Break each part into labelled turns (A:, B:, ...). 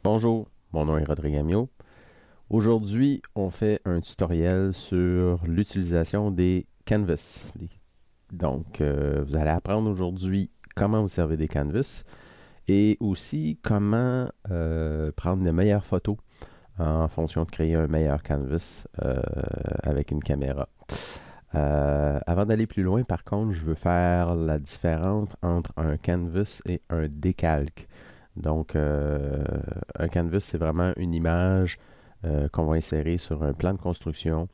A: Bonjour, mon nom est Rodrigue Amiot. Aujourd'hui, on fait un tutoriel sur l'utilisation des canvas. Donc, vous allez apprendre aujourd'hui comment vous servez des canvas et aussi comment prendre les meilleures photos en fonction de créer un meilleur canvas avec une caméra. Avant d'aller plus loin, par contre, je veux faire la différence entre un canvas et un décalque. Donc, un canvas, c'est vraiment une image qu'on va insérer sur un plan de construction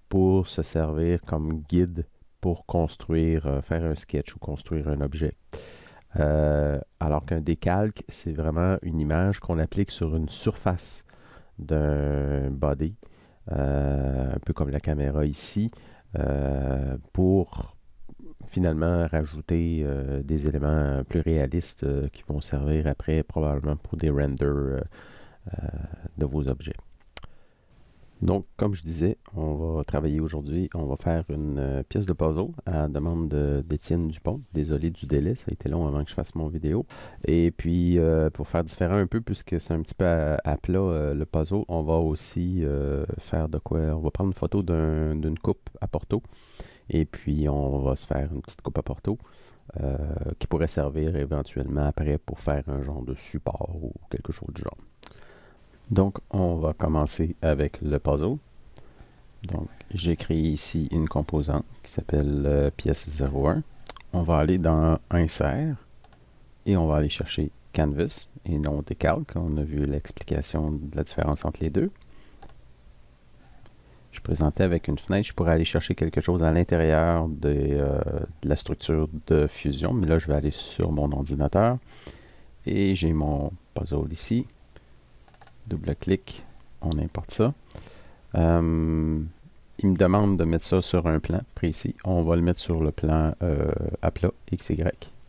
A: pour se servir comme guide pour construire, faire un sketch ou construire un objet. Alors qu'un décalque, c'est vraiment une image qu'on applique sur une surface d'un body, un peu comme la caméra ici, pour finalement rajouter des éléments plus réalistes qui vont servir après probablement pour des renders de vos objets. Donc, comme je disais, on va travailler aujourd'hui, on va faire une pièce de puzzle à la demande d'Étienne Dupont. Désolé du délai, ça a été long avant que je fasse mon vidéo. Et puis, pour faire différent un peu, puisque c'est un petit peu à plat le puzzle, on va aussi faire de quoi? On va prendre une photo d'une coupe à Porto. Et puis, on va se faire une petite coupe à Porto qui pourrait servir éventuellement après pour faire un genre de support ou quelque chose du genre. Donc, on va commencer avec le puzzle. Donc, j'ai créé ici une composante qui s'appelle pièce 01. On va aller dans Insert et on va aller chercher Canvas et non décalque. On a vu l'explication de la différence entre les deux. Je présentais avec une fenêtre, je pourrais aller chercher quelque chose à l'intérieur de la structure de fusion, mais là, je vais aller sur mon ordinateur et j'ai mon puzzle ici. Double-clic, on importe ça. Il me demande de mettre ça sur un plan précis. On va le mettre sur le plan à plat XY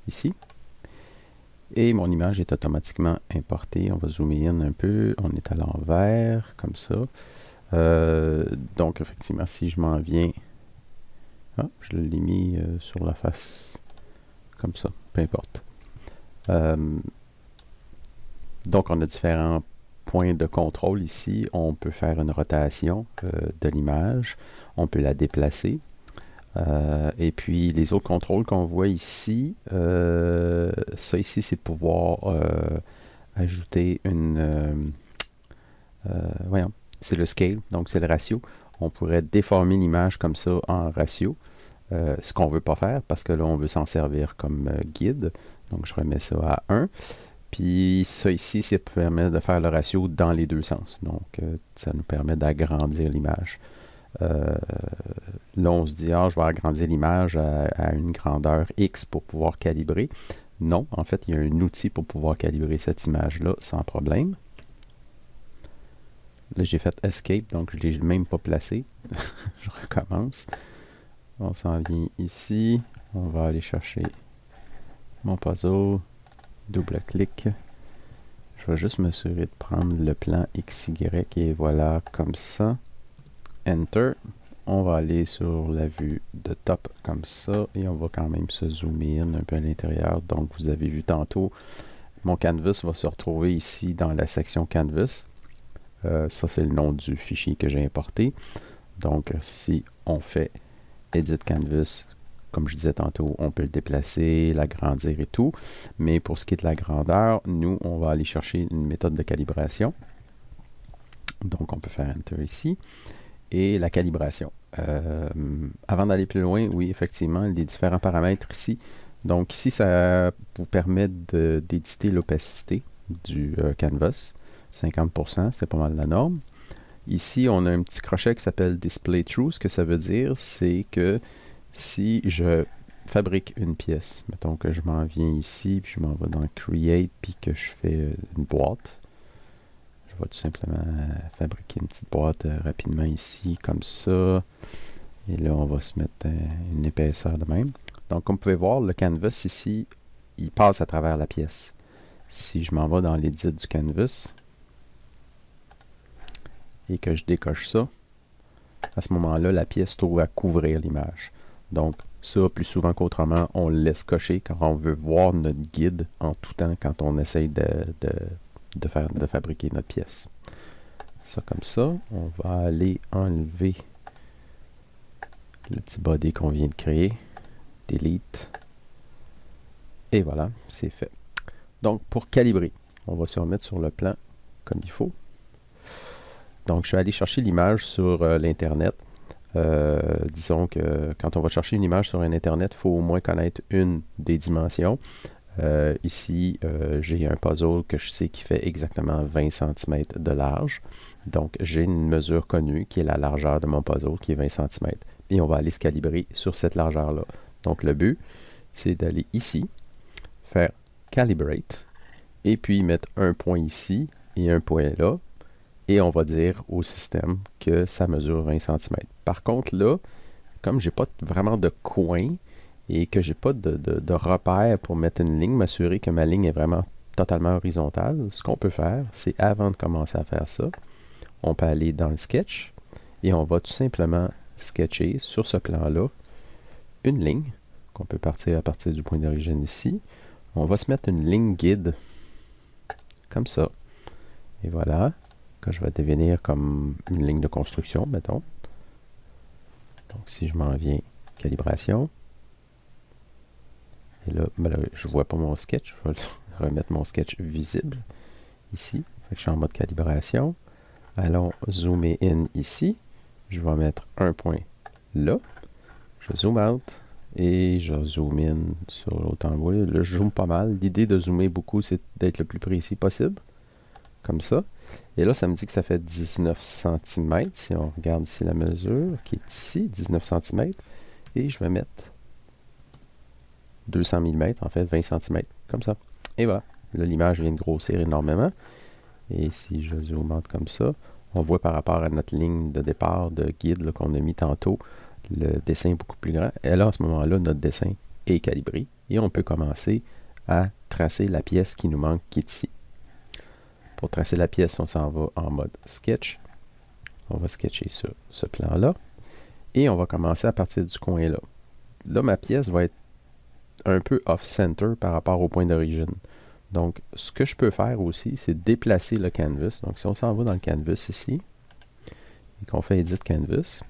A: ici. Et mon image est automatiquement importée. On va zoomer in un peu. On est à l'envers, comme ça. Donc, effectivement, si je m'en viens... Ah, je l'ai mis sur la face, comme ça. Peu importe. Donc, on a différents points de contrôle ici. On peut faire une rotation de l'image. On peut la déplacer. Et puis, les autres contrôles qu'on voit ici, ça ici, c'est pouvoir ajouter une... voyons, c'est le scale, donc c'est le ratio. On pourrait déformer l'image comme ça en ratio. Ce qu'on ne veut pas faire, parce que là, on veut s'en servir comme guide. Donc, je remets ça à 1. Puis ça ici, ça permet de faire le ratio dans les deux sens. Donc, ça nous permet d'agrandir l'image. Là, on se dit, ah, je vais agrandir l'image à une grandeur X pour pouvoir calibrer. Non, en fait, il y a un outil pour pouvoir calibrer cette image-là sans problème. Là, j'ai fait Escape, donc je ne l'ai même pas placé. Je recommence. On s'en vient ici. On va aller chercher mon puzzle. Double-clic. Je vais juste m'assurer de prendre le plan XY et voilà, comme ça. Enter. On va aller sur la vue de top comme ça et on va quand même se zoomer in un peu à l'intérieur. Donc, vous avez vu tantôt, mon canvas va se retrouver ici dans la section canvas. Ça, c'est le nom du fichier que j'ai importé. Donc, si on fait Edit Canvas, comme je disais tantôt, on peut le déplacer, l'agrandir et tout. Mais pour ce qui est de la grandeur, nous, on va aller chercher une méthode de calibration. Donc, on peut faire Enter ici. Et la calibration. Avant d'aller plus loin, oui, effectivement, les différents paramètres ici. Donc, ici, ça vous permet d'éditer l'opacité du canvas. 50%, c'est pas mal la norme. Ici, on a un petit crochet qui s'appelle Display True. Ce que ça veut dire, c'est que si je fabrique une pièce, mettons que je m'en viens ici, puis je m'en vais dans Create, puis que je fais une boîte, je vais tout simplement fabriquer une petite boîte rapidement ici, comme ça. Et là, on va se mettre une épaisseur de même. Donc, comme vous pouvez voir, le canvas ici, il passe à travers la pièce. Si je m'en vais dans l'édit du canvas, et que je décoche ça, à ce moment-là, la pièce trouve à couvrir l'image. Donc, ça, plus souvent qu'autrement, on le laisse cocher quand on veut voir notre guide en tout temps, quand on essaye de de fabriquer notre pièce. Ça comme ça. On va aller enlever le petit body qu'on vient de créer. Delete. Et voilà, c'est fait. Donc, pour calibrer, on va se remettre sur le plan comme il faut. Donc, je suis allé chercher l'image sur l'Internet. Disons que quand on va chercher une image sur un Internet, il faut au moins connaître une des dimensions. Ici, j'ai un puzzle que je sais qui fait exactement 20 cm de large. Donc, j'ai une mesure connue qui est la largeur de mon puzzle, qui est 20 cm. Et on va aller se calibrer sur cette largeur-là. Donc, le but, c'est d'aller ici, faire Calibrate, et puis mettre un point ici et un point là. Et on va dire au système que ça mesure 20 cm. Par contre, là, comme j'ai pas vraiment de coin et que j'ai pas de repère pour mettre une ligne, m'assurer que ma ligne est vraiment totalement horizontale, ce qu'on peut faire, c'est avant de commencer à faire ça, on peut aller dans le sketch et on va tout simplement sketcher sur ce plan-là une ligne qu'on peut partir à partir du point d'origine ici. On va se mettre une ligne guide comme ça. Et voilà. Que je vais devenir comme une ligne de construction, mettons. Donc, si je m'en viens, calibration. Et là, je ne vois pas mon sketch. Je vais remettre mon sketch visible ici. Fait que je suis en mode calibration. Allons zoomer in ici. Je vais mettre un point là. Je zoom out. Et je zoom in sur l'autre endroit. Là, je zoome pas mal. L'idée de zoomer beaucoup, c'est d'être le plus précis possible. Comme ça. Et là, ça me dit que ça fait 19 cm. Si on regarde ici la mesure, qui est ici, 19 cm. Et je vais mettre 200 mm, en fait, 20 cm. Comme ça. Et voilà. Là, l'image vient de grossir énormément. Et si je zoome out comme ça, on voit par rapport à notre ligne de départ de guide qu'on a mis tantôt, le dessin est beaucoup plus grand. Et là, à ce moment-là, notre dessin est calibré. Et on peut commencer à tracer la pièce qui nous manque, qui est ici. Pour tracer la pièce, on s'en va en mode sketch. On va sketcher sur ce plan-là. Et on va commencer à partir du coin là. Là, ma pièce va être un peu off-center par rapport au point d'origine. Donc, ce que je peux faire aussi, c'est déplacer le canvas. Donc, si on s'en va dans le canvas ici, et qu'on fait Edit Canvas,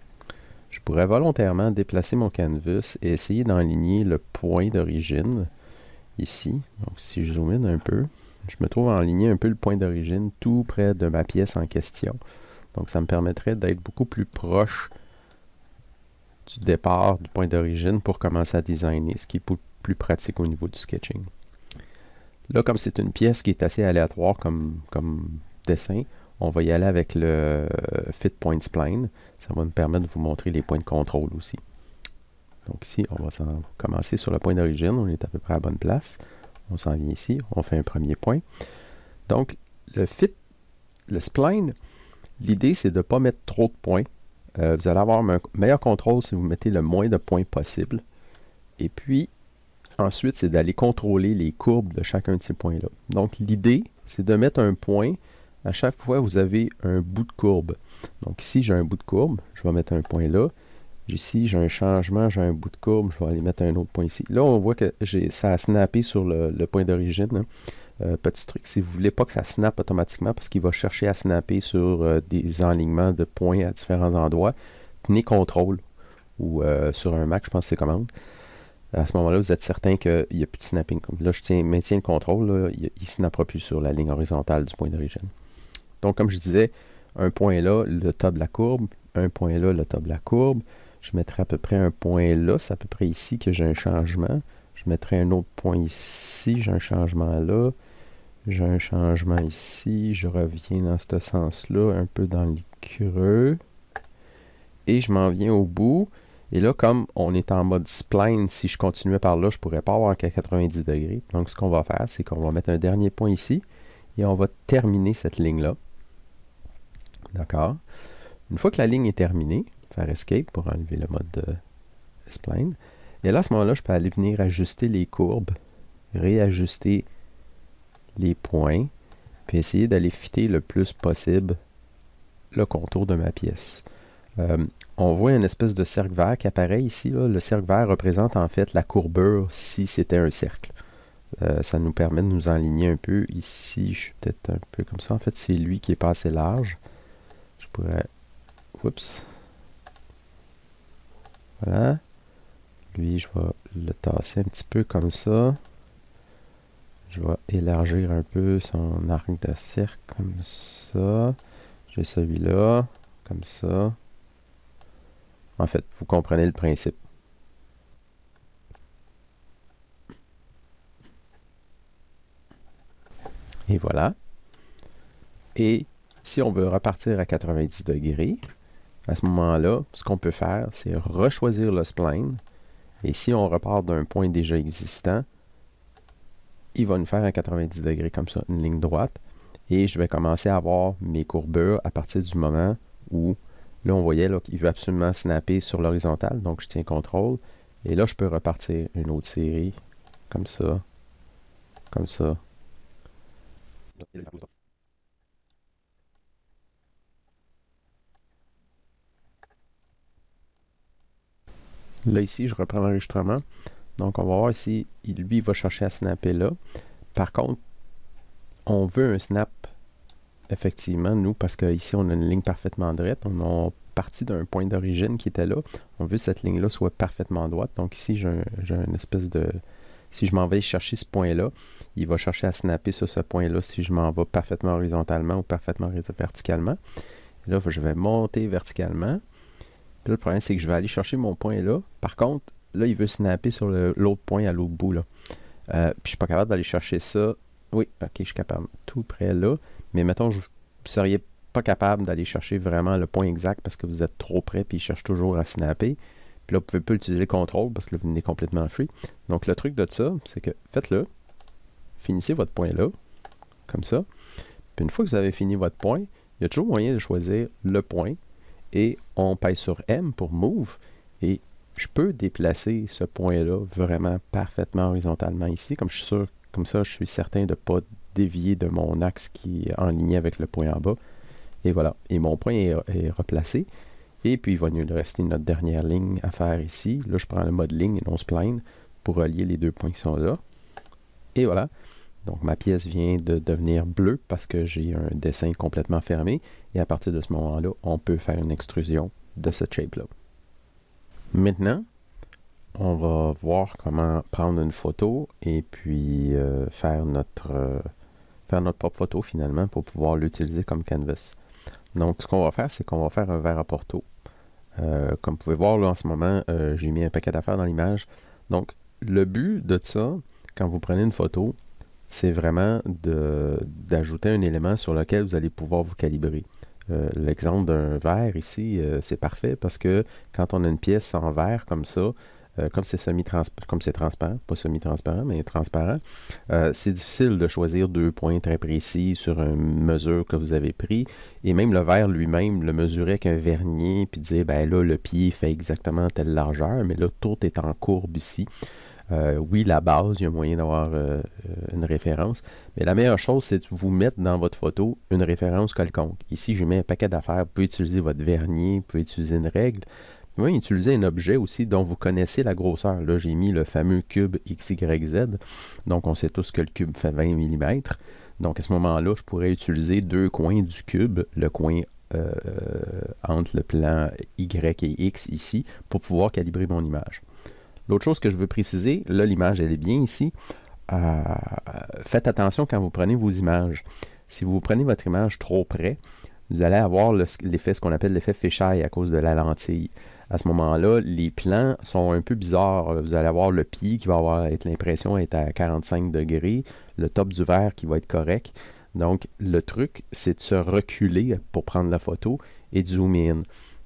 A: je pourrais volontairement déplacer mon canvas et essayer d'enligner le point d'origine ici. Donc, si je zoome in un peu, je me trouve enligné un peu le point d'origine tout près de ma pièce en question. Donc, ça me permettrait d'être beaucoup plus proche du départ du point d'origine pour commencer à designer, ce qui est plus pratique au niveau du sketching. Là, comme c'est une pièce qui est assez aléatoire comme dessin, on va y aller avec le Fit Point Spline. Ça va me permettre de vous montrer les points de contrôle aussi. Donc ici, on va commencer sur le point d'origine. On est à peu près à la bonne place. On s'en vient ici, on fait un premier point. Donc, le spline, l'idée, c'est de ne pas mettre trop de points. Vous allez avoir un meilleur contrôle si vous mettez le moins de points possible. Et puis, ensuite, c'est d'aller contrôler les courbes de chacun de ces points-là. Donc, l'idée, c'est de mettre un point à chaque fois que vous avez un bout de courbe. Donc, ici, j'ai un bout de courbe, je vais mettre un point là. Ici, j'ai un changement, j'ai un bout de courbe, je vais aller mettre un autre point ici. Là, on voit que ça a snappé sur le point d'origine. Petit truc, si vous ne voulez pas que ça snappe automatiquement, parce qu'il va chercher à snapper sur des enlignements de points à différents endroits, tenez contrôle, ou sur un Mac, je pense que c'est commande. À ce moment-là, vous êtes certain qu'il n'y a plus de snapping. Là, je maintiens le contrôle, là, il ne snappera plus sur la ligne horizontale du point d'origine. Donc, comme je disais, un point là, le top de la courbe, un point là, le top de la courbe. Je mettrai à peu près un point là, c'est à peu près ici que j'ai un changement. Je mettrai un autre point ici, j'ai un changement là. J'ai un changement ici, je reviens dans ce sens-là, un peu dans le creux. Et je m'en viens au bout. Et là, comme on est en mode spline, si je continuais par là, je ne pourrais pas avoir qu'à 90 degrés. Donc, ce qu'on va faire, c'est qu'on va mettre un dernier point ici. Et on va terminer cette ligne-là. D'accord? Une fois que la ligne est terminée, faire Escape pour enlever le mode spline. Et là, à ce moment-là, je peux aller venir ajuster les courbes, réajuster les points, puis essayer d'aller fitter le plus possible le contour de ma pièce. On voit une espèce de cercle vert qui apparaît ici. Là. Le cercle vert représente en fait la courbure si c'était un cercle. Ça nous permet de nous enligner un peu. Ici, je suis peut-être un peu comme ça. En fait, c'est lui qui est pas assez large. Je pourrais... Oups. Voilà. Lui, je vais le tasser un petit peu comme ça. Je vais élargir un peu son arc de cercle comme ça. J'ai celui-là, comme ça. En fait, vous comprenez le principe. Et voilà. Et si on veut repartir à 90 degrés, à ce moment-là, ce qu'on peut faire, c'est rechoisir le spline. Et si on repart d'un point déjà existant, il va nous faire un 90 degrés comme ça, une ligne droite. Et je vais commencer à avoir mes courbures à partir du moment où, là, on voyait qu'il veut absolument snapper sur l'horizontale. Donc, je tiens CTRL. Et là, je peux repartir une autre série, comme ça, comme ça. Là, ici, je reprends l'enregistrement. Donc, on va voir si lui va chercher à snapper là. Par contre, on veut un snap, effectivement, nous, parce qu'ici, on a une ligne parfaitement droite. On a parti d'un point d'origine qui était là. On veut que cette ligne-là soit parfaitement droite. Donc, ici, j'ai une espèce de... Si je m'en vais chercher ce point-là, il va chercher à snapper sur ce point-là si je m'en vais parfaitement horizontalement ou parfaitement verticalement. Et là, je vais monter verticalement. Puis là, le problème, c'est que je vais aller chercher mon point là. Par contre, là, il veut snapper sur l'autre point à l'autre bout. Là. Puis je suis pas capable d'aller chercher ça. Oui, ok, je suis capable. Tout près là. Mais mettons, vous ne seriez pas capable d'aller chercher vraiment le point exact parce que vous êtes trop près puis il cherche toujours à snapper. Puis là, vous ne pouvez pas utiliser le contrôle parce que là, vous venez complètement free. Donc, le truc de ça, c'est que faites-le. Finissez votre point là. Comme ça. Puis une fois que vous avez fini votre point, il y a toujours moyen de choisir le point. Et on pèse sur M pour Move. Et je peux déplacer ce point-là vraiment parfaitement horizontalement ici. Comme je suis sûr, comme ça, je suis certain de ne pas dévier de mon axe qui est en ligne avec le point en bas. Et voilà. Et mon point est replacé. Et puis, il va nous rester notre dernière ligne à faire ici. Là, je prends le mode ligne et non spline pour relier les deux points qui sont là. Et voilà. Donc, ma pièce vient de devenir bleue parce que j'ai un dessin complètement fermé. Et à partir de ce moment-là, on peut faire une extrusion de cette shape-là. Maintenant, on va voir comment prendre une photo et puis faire notre propre photo finalement pour pouvoir l'utiliser comme canvas. Donc, ce qu'on va faire, c'est qu'on va faire un verre à Porto. Comme vous pouvez voir là en ce moment, j'ai mis un paquet d'affaires dans l'image. Donc, le but de ça, quand vous prenez une photo, c'est vraiment d'ajouter un élément sur lequel vous allez pouvoir vous calibrer. L'exemple d'un verre ici, c'est parfait parce que quand on a une pièce en verre comme ça, comme c'est transparent, pas semi-transparent, mais transparent, c'est difficile de choisir deux points très précis sur une mesure que vous avez pris. Et même le verre lui-même le mesurer avec un vernier, puis dire, ben là, le pied fait exactement telle largeur, mais là, tout est en courbe ici. Oui, la base, il y a moyen d'avoir une référence, mais la meilleure chose, c'est de vous mettre dans votre photo une référence quelconque. Ici, je mets un paquet d'affaires. Vous pouvez utiliser votre vernier, vous pouvez utiliser une règle. Vous pouvez utiliser un objet aussi dont vous connaissez la grosseur. Là, j'ai mis le fameux cube XYZ. Donc, on sait tous que le cube fait 20 mm. Donc, à ce moment-là, je pourrais utiliser deux coins du cube, le coin entre le plan Y et X ici, pour pouvoir calibrer mon image. L'autre chose que je veux préciser, là l'image elle est bien ici, faites attention quand vous prenez vos images. Si vous prenez votre image trop près, vous allez avoir l'effet, ce qu'on appelle l'effet fisheye à cause de la lentille. À ce moment-là, les plans sont un peu bizarres. Vous allez avoir le pied qui va être l'impression d'être à 45 degrés, le top du verre qui va être correct. Donc, le truc, c'est de se reculer pour prendre la photo et de zoomer in.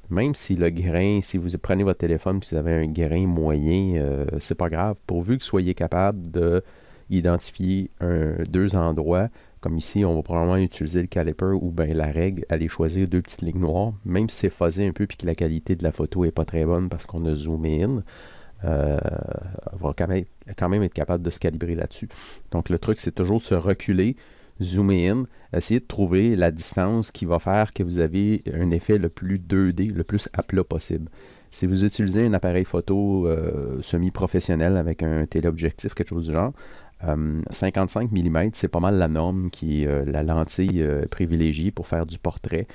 A: Même si le grain, si vous prenez votre téléphone et vous avez un grain moyen, c'est pas grave. Pourvu que vous soyez capable d'identifier deux endroits, comme ici, on va probablement utiliser le caliper ou bien la règle, aller choisir deux petites lignes noires, même si c'est fuzzé un peu et que la qualité de la photo n'est pas très bonne parce qu'on a zoomé in, on va quand même être capable de se calibrer là-dessus. Donc le truc, c'est toujours se reculer, zoomer in, essayer de trouver la distance qui va faire que vous avez un effet le plus 2D, le plus à plat possible. Si vous utilisez un appareil photo semi-professionnel avec un téléobjectif, quelque chose du genre, 55 mm, c'est pas mal la norme qui est la lentille privilégiée pour faire du portrait.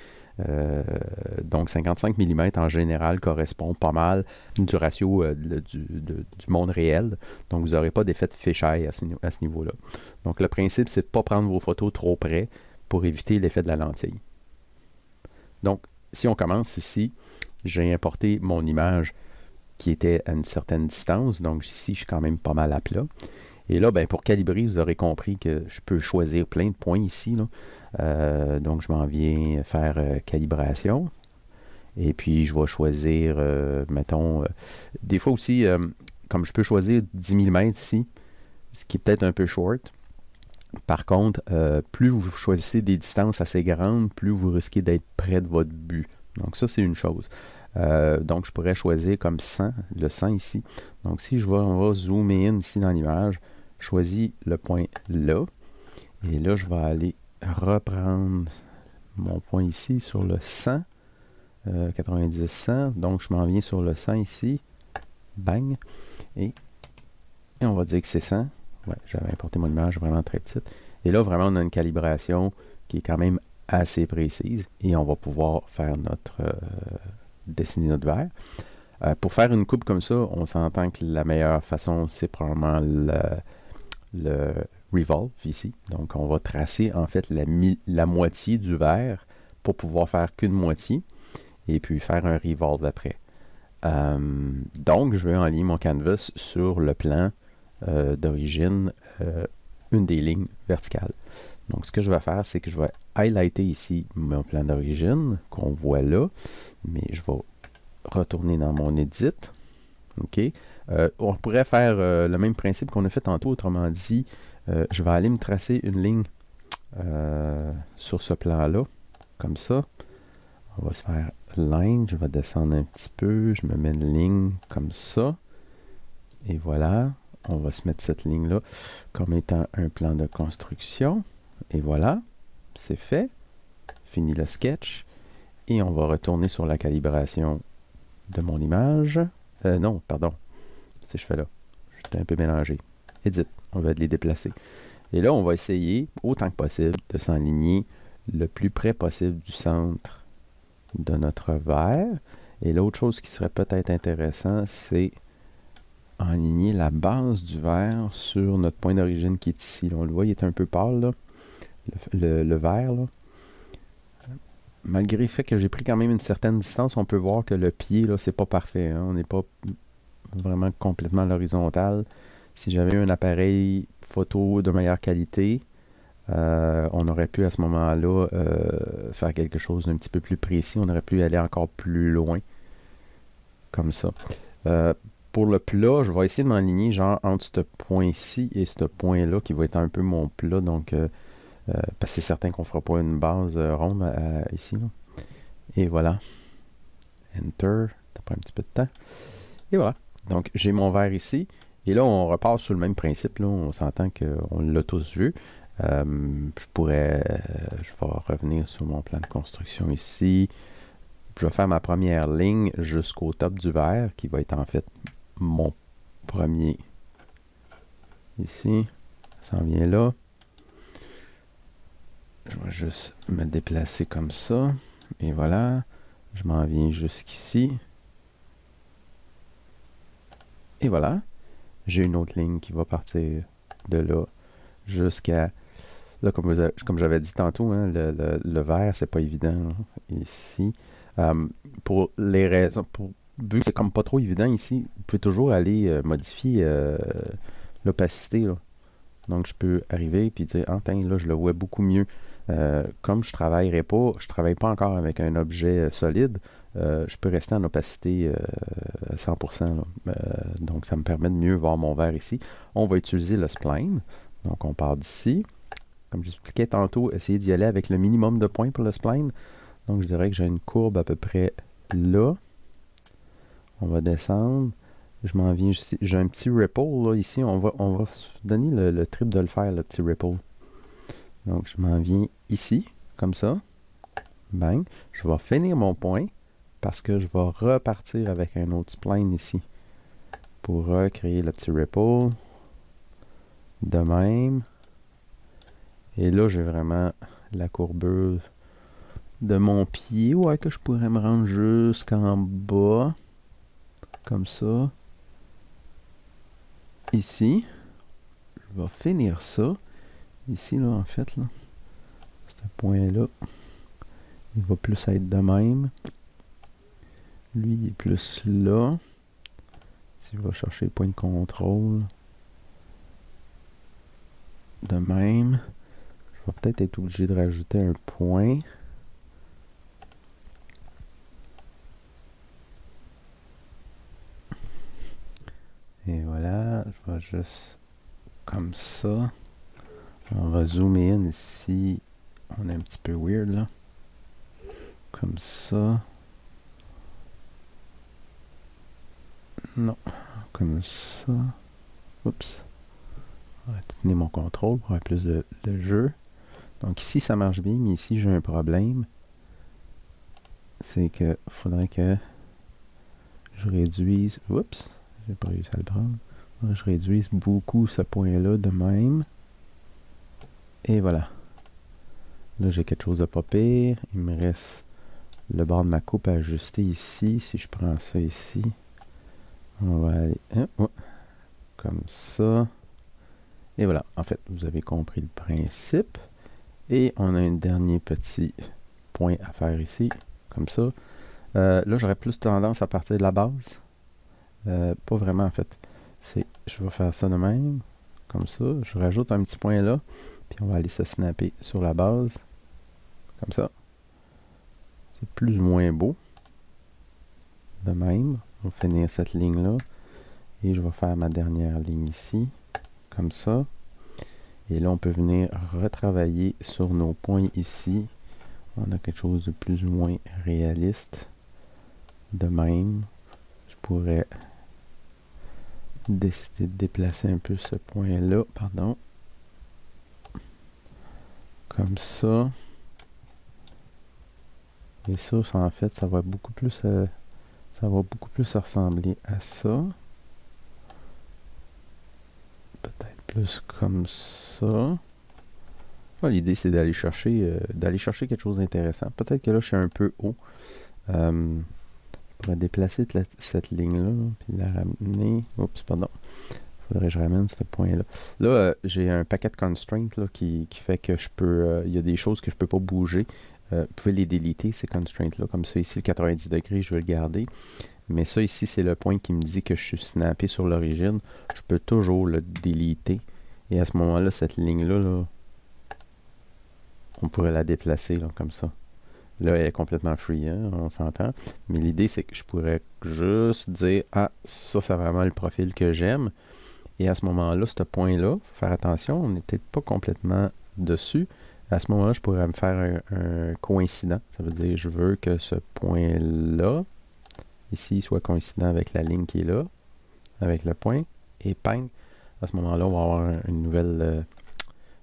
A: Donc 55 mm en général correspond pas mal du ratio du monde réel. Donc vous n'aurez pas d'effet de fisheye à ce niveau-là. Donc le principe, c'est de ne pas prendre vos photos trop près pour éviter l'effet de la lentille. Donc si on commence ici, j'ai importé mon image qui était à une certaine distance. Donc ici, je suis quand même pas mal à plat. Et là, ben, pour calibrer, vous aurez compris que je peux choisir plein de points ici. Donc, je m'en viens faire calibration. Et puis, je vais choisir, mettons, des fois aussi, comme je peux choisir 10 mm ici, ce qui est peut-être un peu short. Par contre, plus vous choisissez des distances assez grandes, plus vous risquez d'être près de votre but. Donc, ça, c'est une chose. Donc, je pourrais choisir comme 100, le 100 ici. Donc, si on va zoomer in ici dans l'image, je choisis le point là. Et là, je vais aller reprendre mon point ici sur le 100, 90-100. Donc, je m'en viens sur le 100 ici. Bang. Et on va dire que c'est 100. Ouais, j'avais importé mon image vraiment très petite. Et là, vraiment, on a une calibration qui est quand même assez précise. Et on va pouvoir faire dessiner notre verre. Pour faire une coupe comme ça, on s'entend que la meilleure façon, c'est probablement le revolve ici. Donc, on va tracer en fait la moitié du verre pour pouvoir faire qu'une moitié et puis faire un revolve après. Donc, je vais enligner mon canvas sur le plan d'origine, une des lignes verticales. Donc, ce que je vais faire, c'est que je vais highlighter ici mon plan d'origine qu'on voit là, mais je vais retourner dans mon edit. OK. On pourrait faire le même principe qu'on a fait tantôt, autrement dit, je vais aller me tracer une ligne sur ce plan-là, comme ça. On va se faire line, je vais descendre un petit peu, je me mets une ligne comme ça. Et voilà, on va se mettre cette ligne-là comme étant un plan de construction. Et voilà, c'est fait. Fini le sketch. Et on va retourner sur la calibration de mon image. Non, pardon. Si je fais là, j'étais un peu mélangé. Edit, on va les déplacer. Et là, on va essayer, autant que possible, de s'enligner le plus près possible du centre de notre verre. Et l'autre chose qui serait peut-être intéressant, c'est enligner la base du verre sur notre point d'origine qui est ici. Là, on le voit, il est un peu pâle, là. Le verre, là. Malgré le fait que j'ai pris quand même une certaine distance, on peut voir que le pied, là, c'est pas parfait. Hein? On n'est pas vraiment complètement à l'horizontale. Si j'avais un appareil photo de meilleure qualité, on aurait pu à ce moment-là faire quelque chose d'un petit peu plus précis. On aurait pu aller encore plus loin. Comme ça. Pour le plat, je vais essayer de m'enligner genre entre ce point-ci et ce point-là qui va être un peu mon plat. Donc, parce que c'est certain qu'on ne fera pas une base ronde ici. Là. Et voilà. Enter. Ça prend un petit peu de temps. Et voilà. Donc, j'ai mon verre ici. Et là, on repart sur le même principe. Là. On s'entend qu'on l'a tous vu. Je vais revenir sur mon plan de construction ici. Je vais faire ma première ligne jusqu'au top du verre, qui va être en fait mon premier ici. Ça en vient là. Je vais juste me déplacer comme ça. Et voilà. Je m'en viens jusqu'ici. Et voilà. J'ai une autre ligne qui va partir de là jusqu'à... Là, comme j'avais dit tantôt, hein, le vert, c'est pas évident là, ici. Pour les raisons... vu que c'est comme pas trop évident ici, vous pouvez toujours aller modifier l'opacité. Là. Donc, je peux arriver et dire, ah, tiens, là, je le vois beaucoup mieux. Comme je travaille pas encore avec un objet solide, je peux rester en opacité à 100%. Là. Donc, ça me permet de mieux voir mon verre ici. On va utiliser le spline. Donc, on part d'ici. Comme j'expliquais tantôt, essayez d'y aller avec le minimum de points pour le spline. Donc, je dirais que j'ai une courbe à peu près là. On va descendre. Je m'en viens ici. J'ai un petit ripple là, ici. On va donner le trip de le faire, le petit ripple. Donc, je m'en viens ici, comme ça. Bang. Je vais finir mon point parce que je vais repartir avec un autre spline ici pour recréer le petit ripple. de même. Et là, j'ai vraiment la courbure de mon pied. Ouais, que je pourrais me rendre jusqu'en bas. Comme ça. Ici. Je vais finir ça. Ici, là, en fait, là. Ce point-là. Il va plus être de même. Lui, il est plus là. Si je vais chercher le point de contrôle. De même. Je vais peut-être être obligé de rajouter un point. Et voilà, je vais juste comme ça. On va zoomer in ici. On est un petit peu weird là. Comme ça. Non, comme ça. Oups. On va tenir mon contrôle pour avoir plus de jeu. Donc ici ça marche bien, mais ici j'ai un problème. C'est que faudrait que je réduise. Oups, j'ai pas réussi à le prendre. Je réduise beaucoup ce point-là de même. Et voilà. Là, j'ai quelque chose de pas pire. Il me reste le bord de ma coupe à ajuster ici. Si je prends ça ici, on va aller comme ça. Et voilà. En fait, vous avez compris le principe. Et on a un dernier petit point à faire ici. Comme ça. Là, j'aurais plus tendance à partir de la base. Pas vraiment, en fait. Je vais faire ça de même. Comme ça. Je rajoute un petit point là. Puis on va aller se snapper sur la base. Comme ça. C'est plus ou moins beau. De même. On va finir cette ligne-là. Et je vais faire ma dernière ligne ici. Comme ça. Et là, on peut venir retravailler sur nos points ici. On a quelque chose de plus ou moins réaliste. De même. Je pourrais décider de déplacer un peu ce point-là. Pardon. Comme ça. Et ça, en fait, ça va beaucoup plus ressembler à ça. Peut-être plus comme ça. L'idée, c'est d'aller chercher quelque chose d'intéressant. Peut-être que là, je suis un peu haut. Je pourrais déplacer cette ligne-là, puis la ramener. Oups, pardon. Faudrait que je ramène ce point-là. Là, j'ai un paquet de constraints là, qui fait que je peux... il y a des choses que je peux pas bouger. Vous pouvez les déliter, ces constraints-là. Comme ça, ici, le 90 degrés, je vais le garder. Mais ça, ici, c'est le point qui me dit que je suis snappé sur l'origine. Je peux toujours le déliter. Et à ce moment-là, cette ligne-là, là, on pourrait la déplacer là, comme ça. Là, elle est complètement free, hein, on s'entend. Mais l'idée, c'est que je pourrais juste dire « Ah, ça, c'est vraiment le profil que j'aime. » Et à ce moment-là, ce point-là, faut faire attention, on n'est peut-être pas complètement dessus. À ce moment-là, je pourrais me faire un coïncident. Ça veut dire je veux que ce point-là, ici, soit coïncident avec la ligne qui est là, avec le point, et ping. À ce moment-là, on va avoir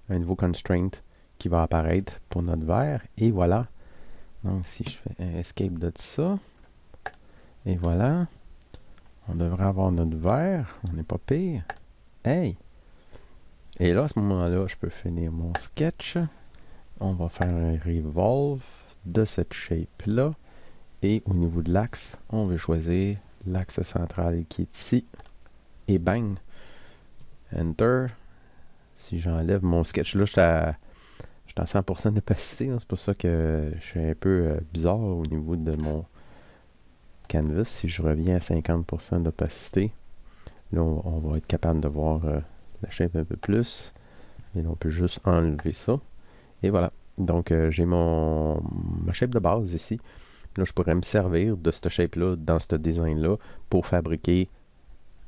A: un nouveau constraint qui va apparaître pour notre verre. Et voilà. Donc, si je fais un escape de ça, et voilà, on devrait avoir notre verre. On n'est pas pire. Hey! Et là, à ce moment-là, je peux finir mon sketch. On va faire un revolve de cette shape-là. Et au niveau de l'axe, on veut choisir l'axe central qui est ici. Et bang! Enter. Si j'enlève mon sketch là, je suis à 100% d'opacité. C'est pour ça que je suis un peu bizarre au niveau de mon canvas. Si je reviens à 50% d'opacité, là, on va être capable de voir la shape un peu plus. Et là, on peut juste enlever ça. Et voilà. Donc, j'ai ma shape de base ici. Là, je pourrais me servir de cette shape-là, dans ce design-là, pour fabriquer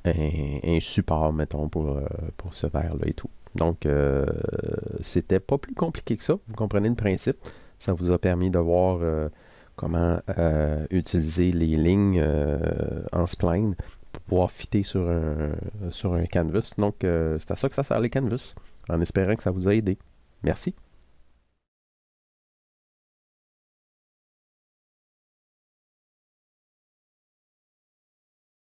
A: un support, mettons, pour ce verre-là et tout. Donc, c'était pas plus compliqué que ça. Vous comprenez le principe. Ça vous a permis de voir comment utiliser les lignes en spline pour pouvoir fitter sur un canvas. Donc, c'est à ça que ça sert les canvas, en espérant que ça vous a aidé. Merci.